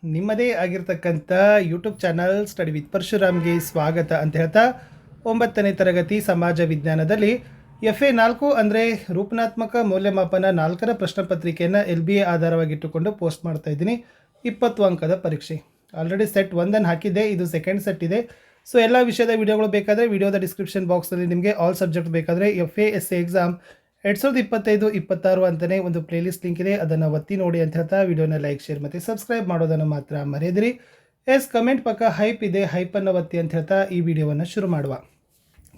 ನಿಮ್ಮದೇ ಆಗಿರ್ತಕ್ಕಂಥ YouTube channel study with ಪರಶುರಾಮ್ಗೆ ಸ್ವಾಗತ ಅಂತ ಹೇಳ್ತಾ 9ನೇ ತರಗತಿ ಸಮಾಜ ವಿಜ್ಞಾನದಲ್ಲಿ FA 4 ಅಂದರೆ ರೂಪನಾತ್ಮಕ ಮೌಲ್ಯಮಾಪನ 4ರ ಪ್ರಶ್ನೆ ಪತ್ರಿಕೆಯನ್ನು LBA ಆಧಾರವಾಗಿಟ್ಟುಕೊಂಡು ಪೋಸ್ಟ್ ಮಾಡ್ತಾ ಇದ್ದೀನಿ. 20 ಅಂಕದ ಪರೀಕ್ಷೆ. ಆಲ್ರೆಡಿ ಸೆಟ್ 1 ಹಾಕಿದ್ದೆ, ಇದು ಸೆಕೆಂಡ್ ಸೆಟ್ ಇದೆ. ಸೊ ಎಲ್ಲ ವಿಷಯದ ವಿಡಿಯೋಗಳು ಬೇಕಾದರೆ ವಿಡಿಯೋದ ಡಿಸ್ಕ್ರಿಪ್ಷನ್ ಬಾಕ್ಸಲ್ಲಿ ನಿಮಗೆ ಆಲ್ ಸಬ್ಜೆಕ್ಟ್ ಬೇಕಾದರೆ FA SA ಎಕ್ಸಾಮ್ 2025-26 ಅಂತಲೇ ಒಂದು ಪ್ಲೇಲಿಸ್ಟ್ ಲಿಂಕ್ ಇದೆ, ಅದನ್ನು ಒತ್ತಿ ನೋಡಿ ಅಂತ ಹೇಳ್ತಾ ವಿಡಿಯೋನ ಲೈಕ್ ಶೇರ್ ಮತ್ತು ಸಬ್ಸ್ಕ್ರೈಬ್ ಮಾಡೋದನ್ನು ಮಾತ್ರ ಮರೆಯದಿರಿ. ಕಮೆಂಟ್ ಪಕ್ಕ ಹೈಪ್ ಇದೆ, ಹೈಪನ್ನು ಒತ್ತಿ ಅಂತ ಹೇಳ್ತಾ ಈ ವಿಡಿಯೋವನ್ನು ಶುರು ಮಾಡುವ.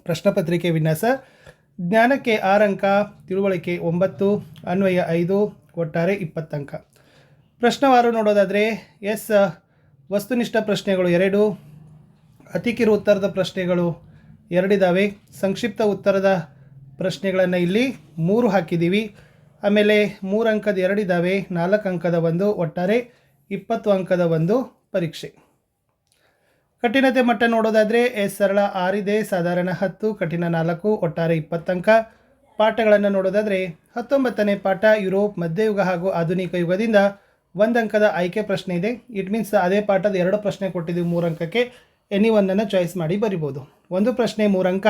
ಪ್ರಶ್ನೆ ಪತ್ರಿಕೆ ವಿನ್ಯಾಸ: ಜ್ಞಾನಕ್ಕೆ 6 ಅಂಕ, ತಿಳುವಳಿಕೆ 9, ಅನ್ವಯ 5, ಒಟ್ಟಾರೆ 20 ಅಂಕ. ಪ್ರಶ್ನವಾರು ನೋಡೋದಾದರೆ ವಸ್ತುನಿಷ್ಠ ಪ್ರಶ್ನೆಗಳು 2, ಅತಿ ಕಿರು ಉತ್ತರದ ಪ್ರಶ್ನೆಗಳು 2 ಇದ್ದಾವೆ. ಸಂಕ್ಷಿಪ್ತ ಉತ್ತರದ ಪ್ರಶ್ನೆಗಳನ್ನು ಇಲ್ಲಿ 3 ಹಾಕಿದ್ದೀವಿ. ಆಮೇಲೆ 3 ಅಂಕದ 2 ಇದ್ದಾವೆ, 4 ಅಂಕದ 1, ಒಟ್ಟಾರೆ 20 ಅಂಕದ ಒಂದು ಪರೀಕ್ಷೆ. ಕಠಿಣತೆ ಮಟ್ಟ ನೋಡೋದಾದರೆ ಸರಳ 6 ಇದೆ, ಸಾಧಾರಣ 10, ಕಠಿಣ 4, ಒಟ್ಟಾರೆ 20 ಅಂಕ. ಪಾಠಗಳನ್ನು ನೋಡೋದಾದರೆ 19ನೇ ಪಾಠ ಯುರೋಪ್, ಮಧ್ಯಯುಗ ಹಾಗೂ ಆಧುನಿಕ ಯುಗದಿಂದ 1 ಅಂಕದ ಆಯ್ಕೆ ಪ್ರಶ್ನೆ ಇದೆ. ಇಟ್ ಮೀನ್ಸ್ ಅದೇ ಪಾಠದ 2 ಪ್ರಶ್ನೆ ಕೊಟ್ಟಿದ್ದೀವಿ 3 ಅಂಕಕ್ಕೆ, ಎನಿ ಒಂದನ್ನು ಚಾಯ್ಸ್ ಮಾಡಿ ಬರಿಬೋದು. ಒಂದು ಪ್ರಶ್ನೆ 3 ಅಂಕ.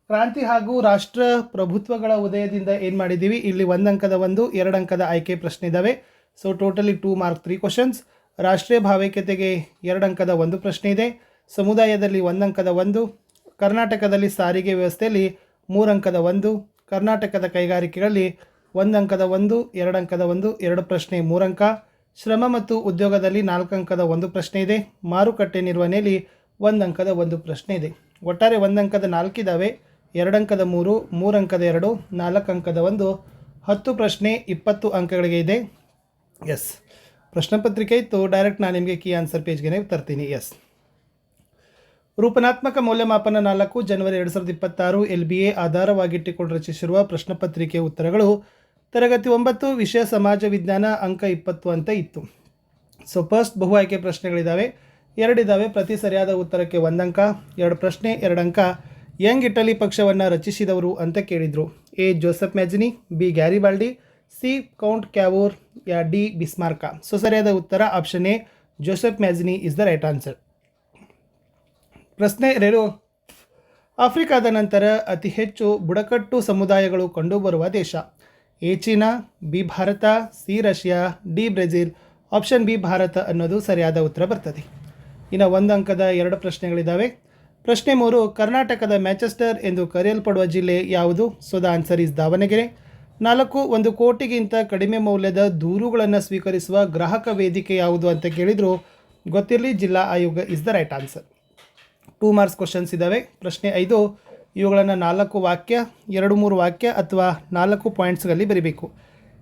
ಕ್ರಾಂತಿ ಹಾಗೂ ರಾಷ್ಟ್ರ ಪ್ರಭುತ್ವಗಳ ಉದಯದಿಂದ ಏನು ಮಾಡಿದ್ದೀವಿ, ಇಲ್ಲಿ 1 ಅಂಕದ 1, 2 ಅಂಕದ ಆಯ್ಕೆ ಪ್ರಶ್ನೆ ಇದ್ದಾವೆ. So totally 2 mark 3 questions. ರಾಷ್ಟ್ರೀಯ ಭಾವೈಕ್ಯತೆಗೆ 2 ಅಂಕದ 1 ಪ್ರಶ್ನೆ ಇದೆ. ಸಮುದಾಯದಲ್ಲಿ 1 ಅಂಕದ 1. ಕರ್ನಾಟಕದಲ್ಲಿ ಸಾರಿಗೆ ವ್ಯವಸ್ಥೆಯಲ್ಲಿ 3 ಅಂಕದ 1. ಕರ್ನಾಟಕದ ಕೈಗಾರಿಕೆಗಳಲ್ಲಿ 1 ಅಂಕದ 1, 2 ಅಂಕದ 1, 2 ಪ್ರಶ್ನೆ 3 ಅಂಕ. ಶ್ರಮ ಮತ್ತು ಉದ್ಯೋಗದಲ್ಲಿ 4 ಅಂಕದ 1 ಪ್ರಶ್ನೆ ಇದೆ. ಮಾರುಕಟ್ಟೆ ನಿರ್ವಹಣೆಯಲ್ಲಿ 1 ಅಂಕದ 1 ಪ್ರಶ್ನೆ ಇದೆ. ಒಟ್ಟಾರೆ 1 ಅಂಕದ 4 ಇದ್ದಾವೆ, 2 ಅಂಕದ 3, 3 ಅಂಕದ 2, 4 ಅಂಕದ 1, 10 ಪ್ರಶ್ನೆ 20 ಅಂಕಗಳಿಗೆ ಇದೆ. ಪ್ರಶ್ನೆ ಪತ್ರಿಕೆ ಇತ್ತು, ಡೈರೆಕ್ಟ್ ನಾನು ನಿಮಗೆ ಕೀ ಆನ್ಸರ್ ಪೇಜ್ಗೆ ತರ್ತೀನಿ. ರೂಪನಾತ್ಮಕ ಮೌಲ್ಯಮಾಪನ 4 ಜನವರಿ 2026 LBA ಆಧಾರವಾಗಿಟ್ಟುಕೊಂಡು ರಚಿಸಿರುವ ಪ್ರಶ್ನೆ ಪತ್ರಿಕೆಯ ಉತ್ತರಗಳು. ತರಗತಿ 9 ವಿಷಯ ಸಮಾಜ ವಿಜ್ಞಾನ, ಅಂಕ 20 ಅಂತ ಇತ್ತು. ಸೊ ಫಸ್ಟ್ ಬಹು ಆಯ್ಕೆ ಪ್ರಶ್ನೆಗಳಿದ್ದಾವೆ, 2 ಇದ್ದಾವೆ. ಪ್ರತಿ ಸರಿಯಾದ ಉತ್ತರಕ್ಕೆ 1 ಅಂಕ. 2 ಪ್ರಶ್ನೆ 2 ಅಂಕ. ಯಂಗ್ ಇಟಲಿ ಪಕ್ಷವನ್ನು ರಚಿಸಿದವರು ಅಂತ ಕೇಳಿದರು. A Joseph Mazzini, B Garibaldi, C Count Cavour, D Bismarck. So ಸರಿಯಾದ ಉತ್ತರ option A Joseph Mazzini is the right answer. ಪ್ರಶ್ನೆ 2, ಆಫ್ರಿಕಾದ ನಂತರ ಅತಿ ಹೆಚ್ಚು ಬುಡಕಟ್ಟು ಸಮುದಾಯಗಳು ಕಂಡುಬರುವ ದೇಶ. A China, B Bharat, C Russia, D Brazil. Option B Bharat ಅನ್ನೋದು ಸರಿಯಾದ ಉತ್ತರ ಬರ್ತದೆ. ಇನ್ನು 1 ಅಂಕದ 2 ಪ್ರಶ್ನೆಗಳಿದ್ದಾವೆ. ಪ್ರಶ್ನೆ 3, ಕರ್ನಾಟಕದ ಮ್ಯಾಂಚೆಸ್ಟರ್ ಎಂದು ಕರೆಯಲ್ಪಡುವ ಜಿಲ್ಲೆ ಯಾವುದು? So the answer is Davanagere. 4, 1 ಕೋಟಿಗಿಂತ ಕಡಿಮೆ ಮೌಲ್ಯದ ದೂರುಗಳನ್ನು ಸ್ವೀಕರಿಸುವ ಗ್ರಾಹಕ ವೇದಿಕೆ ಯಾವುದು ಅಂತ ಕೇಳಿದರು. ಗೊತ್ತಿರಲಿ, ಜಿಲ್ಲಾ ಆಯೋಗ is the right answer. 2 marks questions ಇದ್ದಾವೆ. ಪ್ರಶ್ನೆ 5, ಇವುಗಳನ್ನು 4 ವಾಕ್ಯ, 2-3 ವಾಕ್ಯ ಅಥವಾ 4 ಪಾಯಿಂಟ್ಸ್ಗಳಲ್ಲಿ ಬರೀಬೇಕು.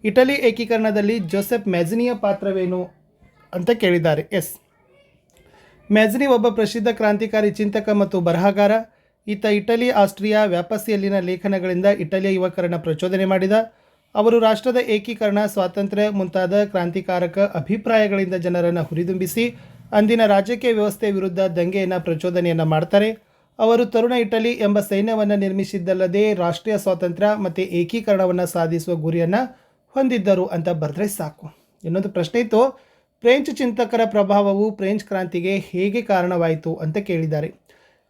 ಇಟಲಿ ಏಕೀಕರಣದಲ್ಲಿ ಜೋಸೆಫ್ ಮ್ಯಾಜಿನಿಯ ಪಾತ್ರವೇನು ಅಂತ ಕೇಳಿದ್ದಾರೆ. ಮ್ಯಾಜಿನಿ ಒಬ್ಬ ಪ್ರಸಿದ್ಧ ಕ್ರಾಂತಿಕಾರಿ ಚಿಂತಕ ಮತ್ತು ಬರಹಗಾರ. ಈತ ಇಟಲಿ, ಆಸ್ಟ್ರಿಯಾ ವ್ಯಾಪಸಿಯಲ್ಲಿನ ಲೇಖನಗಳಿಂದ ಇಟಲಿಯ ಯುವಕರನ್ನು ಪ್ರಚೋದನೆ ಮಾಡಿದ. ಅವರು ರಾಷ್ಟ್ರದ ಏಕೀಕರಣ, ಸ್ವಾತಂತ್ರ್ಯ ಮುಂತಾದ ಕ್ರಾಂತಿಕಾರಕ ಅಭಿಪ್ರಾಯಗಳಿಂದ ಜನರನ್ನು ಹುರಿದುಂಬಿಸಿ ಅಂದಿನ ರಾಜಕೀಯ ವ್ಯವಸ್ಥೆ ವಿರುದ್ಧ ದಂಗೆಯನ್ನು ಪ್ರಚೋದನೆಯನ್ನು ಮಾಡ್ತಾರೆ. ಅವರು ತರುಣ ಇಟಲಿ ಎಂಬ ಸೈನ್ಯವನ್ನು ನಿರ್ಮಿಸಿದ್ದಲ್ಲದೆ ರಾಷ್ಟ್ರೀಯ ಸ್ವಾತಂತ್ರ್ಯ ಮತ್ತು ಏಕೀಕರಣವನ್ನು ಸಾಧಿಸುವ ಗುರಿಯನ್ನು ಹೊಂದಿದ್ದರು ಅಂತ ಬರೆದ್ರೆ ಸಾಕು. ಇನ್ನೊಂದು ಪ್ರಶ್ನೆ ಇತ್ತು, ಫ್ರೆಂಚ್ ಚಿಂತಕರ ಪ್ರಭಾವವು ಫ್ರೆಂಚ್ ಕ್ರಾಂತಿಗೆ ಹೇಗೆ ಕಾರಣವಾಯಿತು ಅಂತ ಕೇಳಿದ್ದಾರೆ.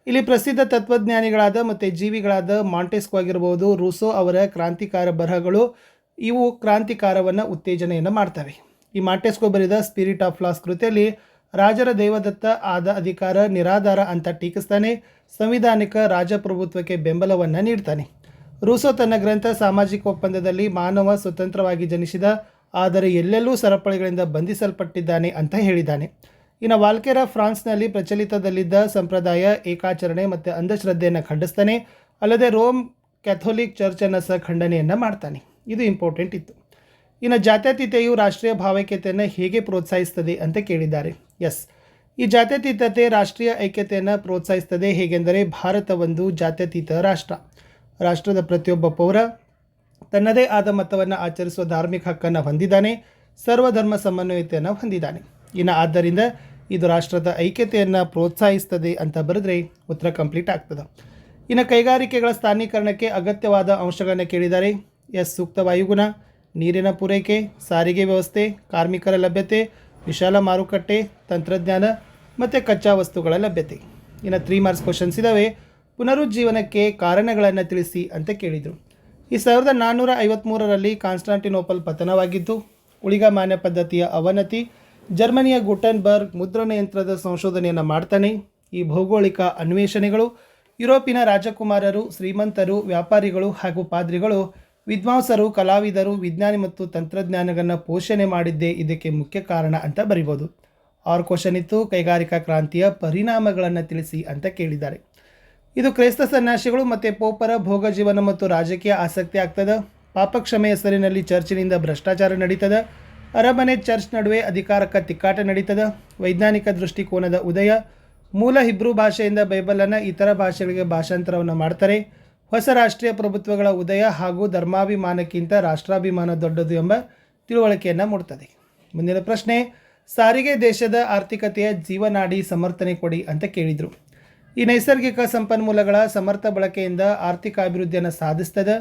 ಇಲ್ಲಿ ಪ್ರಸಿದ್ಧ ತತ್ವಜ್ಞಾನಿಗಳಾದ ಮತ್ತು ಜೀವಿಗಳಾದ ಮಾಂಟೆಸ್ಕೋ ಆಗಿರ್ಬೋದು, ರೂಸೋ ಅವರ ಕ್ರಾಂತಿಕಾರ ಬರಹಗಳು ಇವು ಕ್ರಾಂತಿಕಾರವನ್ನು ಉತ್ತೇಜನೆಯನ್ನು ಮಾಡ್ತವೆ. ಈ ಮಾಂಟೆಸ್ಕೋ ಬರೆದ ಸ್ಪಿರಿಟ್ ಆಫ್ ಲಾಸ್ ಕೃತಿಯಲ್ಲಿ ರಾಜರ ದೈವದತ್ತ ಆದ ಅಧಿಕಾರ ನಿರಾಧಾರ ಅಂತ ಟೀಕಿಸ್ತಾನೆ. ಸಂವಿಧಾನಿಕ ರಾಜಪ್ರಭುತ್ವಕ್ಕೆ ಬೆಂಬಲವನ್ನು ನೀಡ್ತಾನೆ. ರೂಸೋ ತನ್ನ ಗ್ರಂಥ ಸಾಮಾಜಿಕ ಒಪ್ಪಂದದಲ್ಲಿ ಮಾನವ ಸ್ವತಂತ್ರವಾಗಿ ಜನಿಸಿದ, ಆದರೆ ಎಲ್ಲೆಲ್ಲೂ ಸರಪಳಿಗಳಿಂದ ಬಂಧಿಸಲ್ಪಟ್ಟಿದ್ದಾನೆ ಅಂತ ಹೇಳಿದ್ದಾನೆ. ಇನ್ನು ವಾಲ್ಕೆರ ಫ್ರಾನ್ಸ್ನಲ್ಲಿ ಪ್ರಚಲಿತದಲ್ಲಿದ್ದ ಸಂಪ್ರದಾಯ, ಏಕಾಚರಣೆ ಮತ್ತು ಅಂಧಶ್ರದ್ಧೆಯನ್ನು ಖಂಡಿಸ್ತಾನೆ. ಅಲ್ಲದೆ ರೋಮ್ ಕ್ಯಾಥೋಲಿಕ್ ಚರ್ಚನ್ನು ಸಹ ಖಂಡನೆಯನ್ನು ಮಾಡ್ತಾನೆ. ಇದು ಇಂಪಾರ್ಟೆಂಟ್ ಇತ್ತು. ಇನ್ನು ಜಾತ್ಯತೀತತೆಯು ರಾಷ್ಟ್ರೀಯ ಭಾವೈಕ್ಯತೆಯನ್ನು ಹೇಗೆ ಪ್ರೋತ್ಸಾಹಿಸ್ತದೆ ಅಂತ ಕೇಳಿದ್ದಾರೆ. ಈ ಜಾತ್ಯತೀತತೆ ರಾಷ್ಟ್ರೀಯ ಐಕ್ಯತೆಯನ್ನು ಪ್ರೋತ್ಸಾಹಿಸ್ತದೆ. ಹೇಗೆಂದರೆ ಭಾರತ ಒಂದು ಜಾತ್ಯತೀತ ರಾಷ್ಟ್ರ. ರಾಷ್ಟ್ರದ ಪ್ರತಿಯೊಬ್ಬ ಪೌರ ತನ್ನದೇ ಆದ ಮತವನ್ನು ಆಚರಿಸುವ ಧಾರ್ಮಿಕ ಹಕ್ಕನ್ನು ಹೊಂದಿದ್ದಾನೆ. ಸರ್ವಧರ್ಮ ಸಮನ್ವಯತೆಯನ್ನು ಹೊಂದಿದ್ದಾನೆ. ಇನ್ನು ಆದ್ದರಿಂದ ಇದು ರಾಷ್ಟ್ರದ ಐಕ್ಯತೆಯನ್ನು ಪ್ರೋತ್ಸಾಹಿಸ್ತದೆ ಅಂತ ಬರೆದ್ರೆ ಉತ್ತರ ಕಂಪ್ಲೀಟ್ ಆಗ್ತದೆ. ಇನ್ನು ಕೈಗಾರಿಕೆಗಳ ಸ್ಥಾನೀಕರಣಕ್ಕೆ ಅಗತ್ಯವಾದ ಅಂಶಗಳನ್ನು ಕೇಳಿದ್ದಾರೆ. ಸೂಕ್ತ ವಾಯುಗುಣ, ನೀರಿನ ಪೂರೈಕೆ, ಸಾರಿಗೆ ವ್ಯವಸ್ಥೆ, ಕಾರ್ಮಿಕರ ಲಭ್ಯತೆ, ವಿಶಾಲ ಮಾರುಕಟ್ಟೆ, ತಂತ್ರಜ್ಞಾನ ಮತ್ತು ಕಚ್ಚಾ ವಸ್ತುಗಳ ಲಭ್ಯತೆ. ಇನ್ನು 3 ಮಾರ್ಕ್ಸ್ ಕ್ವಶನ್ಸ್ ಇದ್ದಾವೆ. ಪುನರುಜ್ಜೀವನಕ್ಕೆ ಕಾರಣಗಳನ್ನು ತಿಳಿಸಿ ಅಂತ ಕೇಳಿದರು. ಈ 1453ರಲ್ಲಿ ಕಾನ್ಸ್ಟಾಂಟಿನೋಪಲ್ ಪತನವಾಗಿದ್ದು, ಉಳಿಗಮಾನ್ಯ ಪದ್ಧತಿಯ ಅವನತಿ, ಜರ್ಮನಿಯ ಗುಟೆನ್ಬರ್ಗ್ ಮುದ್ರಣ ಯಂತ್ರದ ಸಂಶೋಧನೆಯನ್ನು ಮಾಡ್ತಾನೆ. ಈ ಭೌಗೋಳಿಕ ಅನ್ವೇಷಣೆಗಳು ಯುರೋಪಿನ ರಾಜಕುಮಾರರು, ಶ್ರೀಮಂತರು, ವ್ಯಾಪಾರಿಗಳು ಹಾಗೂ ಪಾದ್ರಿಗಳು, ವಿದ್ವಾಂಸರು, ಕಲಾವಿದರು, ವಿಜ್ಞಾನಿ ಮತ್ತು ತಂತ್ರಜ್ಞಾನಗಳನ್ನು ಪೋಷಣೆ ಮಾಡಿದ್ದೇ ಇದಕ್ಕೆ ಮುಖ್ಯ ಕಾರಣ ಅಂತ ಬರಿಬೋದು. 6 ಕ್ವಶನ್ ಇತ್ತು. ಕೈಗಾರಿಕಾ ಕ್ರಾಂತಿಯ ಪರಿಣಾಮಗಳನ್ನು ತಿಳಿಸಿ ಅಂತ ಕೇಳಿದ್ದಾರೆ. ಇದು ಕ್ರೈಸ್ತ ಸನ್ಯಾಸಿಗಳು ಮತ್ತು ಪೋಪರ ಭೋಗ ಜೀವನ ಮತ್ತು ರಾಜಕೀಯ ಆಸಕ್ತಿ ಆಗ್ತದೆ. ಪಾಪಕ್ಷಮೆ ಹೆಸರಿನಲ್ಲಿ ಚರ್ಚಿನಿಂದ ಭ್ರಷ್ಟಾಚಾರ ನಡೀತದೆ. ಅರಮನೆ ಚರ್ಚ್ ನಡುವೆ ಅಧಿಕಾರಕ್ಕೆ ತಿಕ್ಕಾಟ ನಡೀತದೆ. ವೈಜ್ಞಾನಿಕ ದೃಷ್ಟಿಕೋನದ ಉದಯ, ಮೂಲ ಹಿಬ್ರೂ ಭಾಷೆಯಿಂದ ಬೈಬಲನ್ನು ಇತರ ಭಾಷೆಗಳಿಗೆ ಭಾಷಾಂತರವನ್ನು ಮಾಡ್ತಾರೆ. ಹೊಸ ರಾಷ್ಟ್ರೀಯ ಪ್ರಭುತ್ವಗಳ ಉದಯ ಹಾಗೂ ಧರ್ಮಾಭಿಮಾನಕ್ಕಿಂತ ರಾಷ್ಟ್ರಾಭಿಮಾನ ದೊಡ್ಡದು ಎಂಬ ತಿಳುವಳಿಕೆಯನ್ನು ಮೂಡ್ತದೆ. ಮುಂದಿನ ಪ್ರಶ್ನೆ, ಸಾರಿಗೆ ದೇಶದ ಆರ್ಥಿಕತೆಯ ಜೀವನಾಡಿ, ಸಮರ್ಥನೆ ಕೊಡಿ ಅಂತ ಕೇಳಿದರು. ಈ ನೈಸರ್ಗಿಕ ಸಂಪನ್ಮೂಲಗಳ ಸಮರ್ಥ ಬಳಕೆಯಿಂದ ಆರ್ಥಿಕ ಅಭಿವೃದ್ಧಿಯನ್ನು ಸಾಧಿಸ್ತದೆ.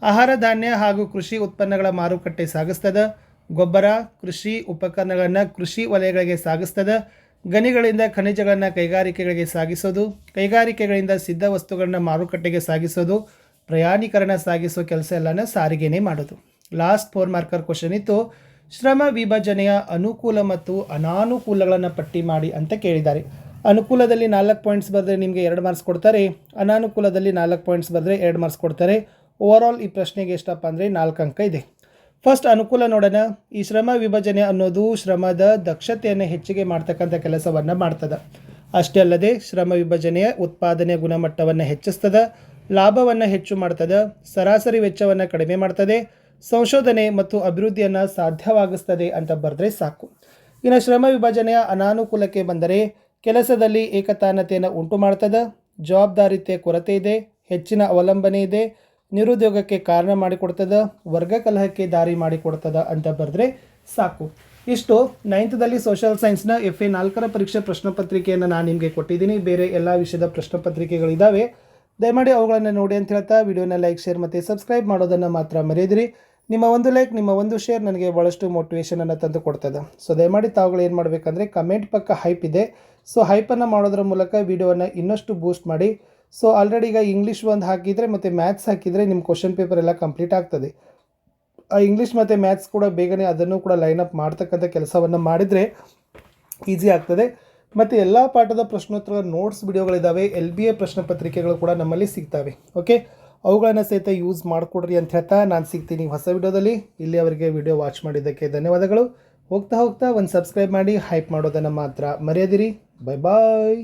ಆಹಾರ ಧಾನ್ಯ ಹಾಗೂ ಕೃಷಿ ಉತ್ಪನ್ನಗಳ ಮಾರುಕಟ್ಟೆ ಸಾಗಿಸ್ತದೆ. ಗೊಬ್ಬರ, ಕೃಷಿ ಉಪಕರಣಗಳನ್ನು ಕೃಷಿ ವಲಯಗಳಿಗೆ ಸಾಗಿಸ್ತದೆ. ಗಣಿಗಳಿಂದ ಖನಿಜಗಳನ್ನು ಕೈಗಾರಿಕೆಗಳಿಗೆ ಸಾಗಿಸೋದು, ಕೈಗಾರಿಕೆಗಳಿಂದ ಸಿದ್ಧ ವಸ್ತುಗಳನ್ನ ಮಾರುಕಟ್ಟೆಗೆ ಸಾಗಿಸೋದು, ಪ್ರಯಾಣೀಕರಣ ಸಾಗಿಸೋ ಕೆಲಸ ಎಲ್ಲನ ಸಾರಿಗೆನೇ ಮಾಡೋದು. ಲಾಸ್ಟ್ 4 ಮಾರ್ಕರ್ ಕ್ವಶನ್ ಇತ್ತು. ಶ್ರಮ ವಿಭಜನೆಯ ಅನುಕೂಲ ಮತ್ತು ಅನಾನುಕೂಲಗಳನ್ನು ಪಟ್ಟಿ ಮಾಡಿ ಅಂತ ಕೇಳಿದ್ದಾರೆ. ಅನುಕೂಲದಲ್ಲಿ 4 ಪಾಯಿಂಟ್ಸ್ ಬರೆದ್ರೆ ನಿಮಗೆ 2 ಮಾರ್ಕ್ಸ್ ಕೊಡ್ತಾರೆ. ಅನಾನುಕೂಲದಲ್ಲಿ 4 ಪಾಯಿಂಟ್ಸ್ ಬರೆದ್ರೆ 2 ಮಾರ್ಕ್ಸ್ ಕೊಡ್ತಾರೆ. ಓವರಾಲ್ ಈ ಪ್ರಶ್ನೆಗೆ ಎಷ್ಟಪ್ಪ ಅಂದರೆ 4 ಅಂಕ ಇದೆ. ಫಸ್ಟ್ ಅನುಕೂಲ ನೋಡೋಣ. ಈ ಶ್ರಮ ವಿಭಜನೆ ಅನ್ನೋದು ಶ್ರಮದ ದಕ್ಷತೆಯನ್ನು ಹೆಚ್ಚಿಗೆ ಮಾಡ್ತಕ್ಕಂಥ ಕೆಲಸವನ್ನು ಮಾಡ್ತದೆ. ಅಷ್ಟೇ ಅಲ್ಲದೆ ಶ್ರಮ ವಿಭಜನೆಯ ಉತ್ಪಾದನೆ ಗುಣಮಟ್ಟವನ್ನು ಹೆಚ್ಚಿಸ್ತದೆ, ಲಾಭವನ್ನು ಹೆಚ್ಚು ಮಾಡ್ತದೆ, ಸರಾಸರಿ ವೆಚ್ಚವನ್ನು ಕಡಿಮೆ ಮಾಡ್ತದೆ, ಸಂಶೋಧನೆ ಮತ್ತು ಅಭಿವೃದ್ಧಿಯನ್ನು ಸಾಧ್ಯವಾಗಿಸ್ತದೆ ಅಂತ ಬರೆದ್ರೆ ಸಾಕು. ಇನ್ನು ಶ್ರಮ ವಿಭಜನೆಯ ಅನಾನುಕೂಲಕ್ಕೆ ಬಂದರೆ ಕೆಲಸದಲ್ಲಿ ಏಕತಾನತೆಯನ್ನು ಉಂಟು ಮಾಡ್ತದೆ, ಜವಾಬ್ದಾರಿತೆಯ ಕೊರತೆ ಇದೆ, ಹೆಚ್ಚಿನ ಅವಲಂಬನೆ ಇದೆ, ನಿರುದ್ಯೋಗಕ್ಕೆ ಕಾರಣ ಮಾಡಿಕೊಡ್ತದೆ, ವರ್ಗ ಕಲಹಕ್ಕೆ ದಾರಿ ಮಾಡಿಕೊಡ್ತದೆ ಅಂತ ಬರೆದ್ರೆ ಸಾಕು. ಇಷ್ಟು 9th ಸೋಷಿಯಲ್ ಸೈನ್ಸ್ನ FA 4ರ ಪರೀಕ್ಷೆ ಪ್ರಶ್ನೆ ಪತ್ರಿಕೆಯನ್ನು ನಾನು ನಿಮಗೆ ಕೊಟ್ಟಿದ್ದೀನಿ. ಬೇರೆ ಎಲ್ಲ ವಿಷಯದ ಪ್ರಶ್ನೆ ಪತ್ರಿಕೆಗಳಿದ್ದಾವೆ, ದಯಮಾಡಿ ಅವುಗಳನ್ನು ನೋಡಿ ಅಂತ ಹೇಳ್ತಾ ವಿಡಿಯೋನ ಲೈಕ್, ಶೇರ್ ಮತ್ತು ಸಬ್ಸ್ಕ್ರೈಬ್ ಮಾಡೋದನ್ನು ಮಾತ್ರ ಮರೆಯದಿರಿ. ನಿಮ್ಮ ಒಂದು ಲೈಕ್, ನಿಮ್ಮ ಒಂದು ಶೇರ್ ನನಗೆ ಭಾಳಷ್ಟು ಮೋಟಿವೇಶನನ್ನು ತಂದು ಕೊಡ್ತದೆ. ಸೊ ದಯಮಾಡಿ ತಾವುಗಳು ಏನು ಮಾಡಬೇಕಂದ್ರೆ ಕಮೆಂಟ್ ಪಕ್ಕ ಹೈಪ್ ಇದೆ, ಸೊ ಹೈಪನ್ನು ಮಾಡೋದ್ರ ಮೂಲಕ ವಿಡಿಯೋವನ್ನು ಇನ್ನಷ್ಟು ಬೂಸ್ಟ್ ಮಾಡಿ. ಸೊ ಆಲ್ರೆಡಿ ಈಗ ಇಂಗ್ಲೀಷ್ ಒಂದು ಹಾಕಿದರೆ ಮತ್ತು ಮ್ಯಾಥ್ಸ್ ಹಾಕಿದರೆ ನಿಮ್ಮ ಕ್ವಶನ್ ಪೇಪರ್ ಎಲ್ಲ ಕಂಪ್ಲೀಟ್ ಆಗ್ತದೆ. ಆ ಇಂಗ್ಲೀಷ್ ಮತ್ತು ಮ್ಯಾಥ್ಸ್ ಕೂಡ ಬೇಗನೆ ಅದನ್ನು ಕೂಡ ಲೈನಪ್ ಮಾಡ್ತಕ್ಕಂಥ ಕೆಲಸವನ್ನು ಮಾಡಿದರೆ ಈಸಿ ಆಗ್ತದೆ. ಮತ್ತು ಎಲ್ಲ ಪಾಠದ ಪ್ರಶ್ನೋತ್ತರ ನೋಟ್ಸ್ ವಿಡಿಯೋಗಳಿದ್ದಾವೆ, LBA ಪ್ರಶ್ನೆ ಪತ್ರಿಕೆಗಳು ಕೂಡ ನಮ್ಮಲ್ಲಿ ಸಿಗ್ತವೆ. ಓಕೆ, ಅವುಗಳನ್ನು ಸಹಿತ ಯೂಸ್ ಮಾಡಿಕೊಡ್ರಿ ಅಂತ ಹೇಳ್ತಾ ನಾನು ಸಿಗ್ತೀನಿ ಹೊಸ ವಿಡಿಯೋದಲ್ಲಿ. ಇಲ್ಲಿ ಅವರಿಗೆ ವಿಡಿಯೋ ವಾಚ್ ಮಾಡಿದ್ದಕ್ಕೆ ಧನ್ಯವಾದಗಳು. ಹೋಗ್ತಾ ಒಂದು ಸಬ್ಸ್ಕ್ರೈಬ್ ಮಾಡಿ, ಹೈಪ್ ಮಾಡೋದನ್ನು ಮಾತ್ರ ಮರೆಯದಿರಿ. ಬಾಯ್ ಬಾಯ್.